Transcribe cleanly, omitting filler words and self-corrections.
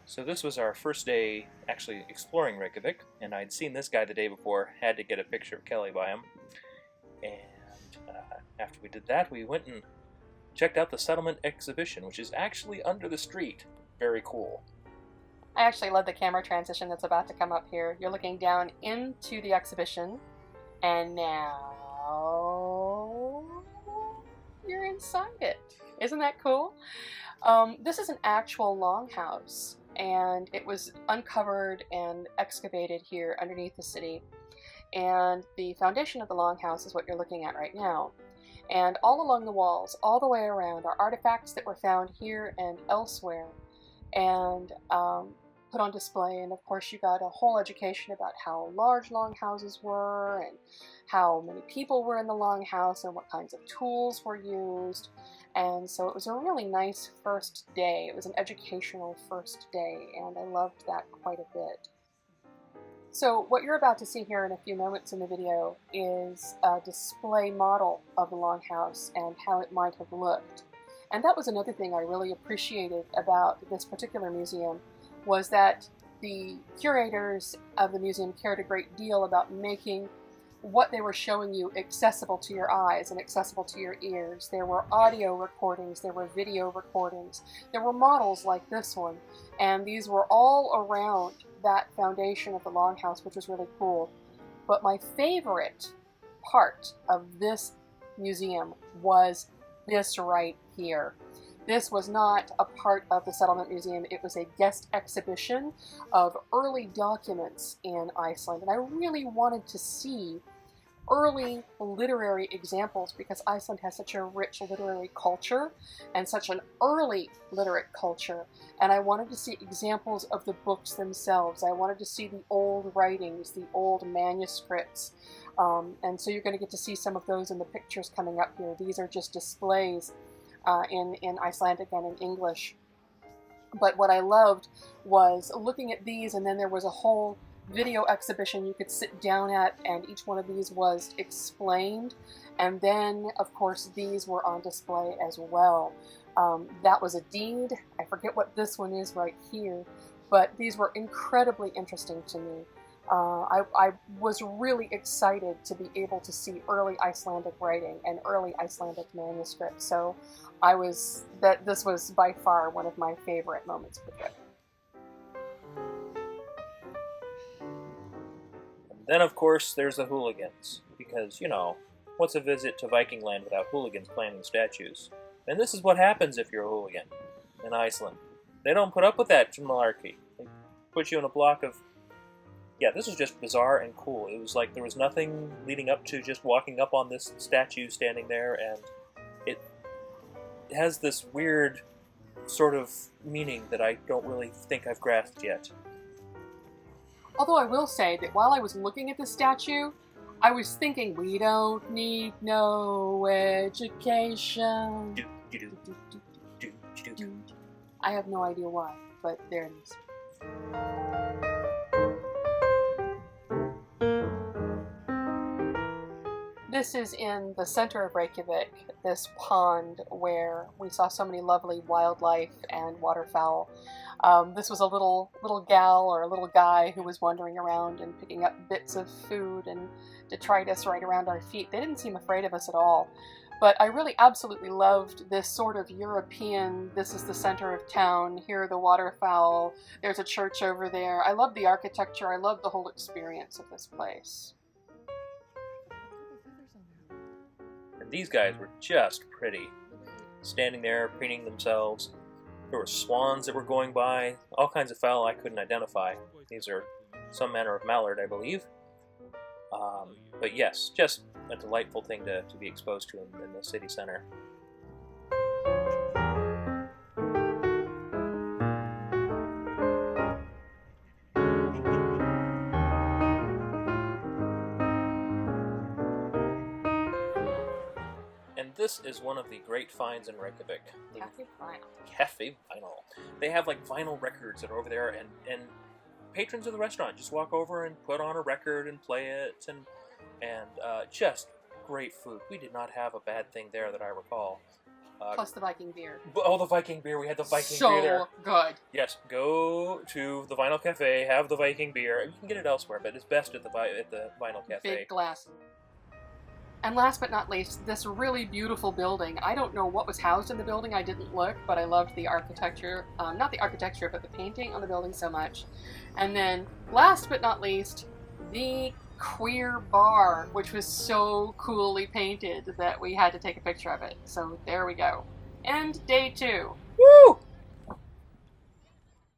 So this was our first day actually exploring Reykjavik, and I'd seen this guy the day before, had to get a picture of Kelly by him. And after we did that, we went and checked out the settlement exhibition, which is actually under the street. Very cool. I actually love the camera transition that's about to come up here. You're looking down into the exhibition, and now you're inside it. Isn't that cool? This is an actual longhouse, and it was uncovered and excavated here underneath the city. And the foundation of the longhouse is what you're looking at right now. And all along the walls, all the way around, are artifacts that were found here and elsewhere, and put on display. And of course, you got a whole education about how large longhouses were, and how many people were in the longhouse, and what kinds of tools were used. And so it was a really nice first day. It was an educational first day, and I loved that quite a bit. So what you're about to see here in a few moments in the video is a display model of the longhouse and how it might have looked. And that was another thing I really appreciated about this particular museum, was that the curators of the museum cared a great deal about making what they were showing you accessible to your eyes and accessible to your ears. There were audio recordings, there were video recordings, there were models like this one, and these were all around that foundation of the longhouse, which was really cool. But my favorite part of this museum was this right here. This was not a part of the Settlement Museum. It was a guest exhibition of early documents in Iceland. And I really wanted to see early literary examples, because Iceland has such a rich literary culture and such an early literate culture. And I wanted to see examples of the books themselves. I wanted to see the old writings, the old manuscripts. And so you're going to get to see some of those in the pictures coming up here. These are just displays in Icelandic and in English. But what I loved was looking at these, and then there was a whole video exhibition you could sit down at, and each one of these was explained. And then, of course, these were on display as well. That was a deed. I forget what this one is right here, but these were incredibly interesting to me. I was really excited to be able to see early Icelandic writing and early Icelandic manuscripts. So this was by far one of my favorite moments of the trip. Then, of course, there's the hooligans, because, you know, what's a visit to Viking land without hooligans planting statues? And this is what happens if you're a hooligan in Iceland. They don't put up with that malarkey. They put you in a block of... Yeah, this was just bizarre and cool. It was like there was nothing leading up to just walking up on this statue standing there, and it has this weird sort of meaning that I don't really think I've grasped yet. Although I will say that while I was looking at the statue, I was thinking, we don't need no education. I have no idea why, but there it is. This is in the center of Reykjavik, this pond where we saw so many lovely wildlife and waterfowl. This was a little gal or a little guy who was wandering around and picking up bits of food and detritus right around our feet. They didn't seem afraid of us at all. But I really absolutely loved this sort of European, this is the center of town, here are the waterfowl, there's a church over there. I love the architecture, I love the whole experience of this place. And these guys were just pretty. Standing there, preening themselves. There were swans that were going by, all kinds of fowl I couldn't identify. These are some manner of mallard, I believe. But yes, just a delightful thing to be exposed to in the city center. And this is one of the great finds in Reykjavik. Cafe Vinyl. They have like vinyl records that are over there, and patrons of the restaurant just walk over and put on a record and play it, and just great food. We did not have a bad thing there that I recall. Plus the Viking beer. Oh, the Viking beer. We had the Viking So beer there. good. Yes, go to the Vinyl Cafe, have the Viking beer. You can get it elsewhere, but it's best at the Vinyl Cafe. Big glass. And last but not least, this really beautiful building. I don't know what was housed in the building, I didn't look, but I loved the architecture. Not the architecture, but the painting on the building so much. And then, last but not least, the queer bar, which was so coolly painted that we had to take a picture of it. So there we go. And day 2. Woo!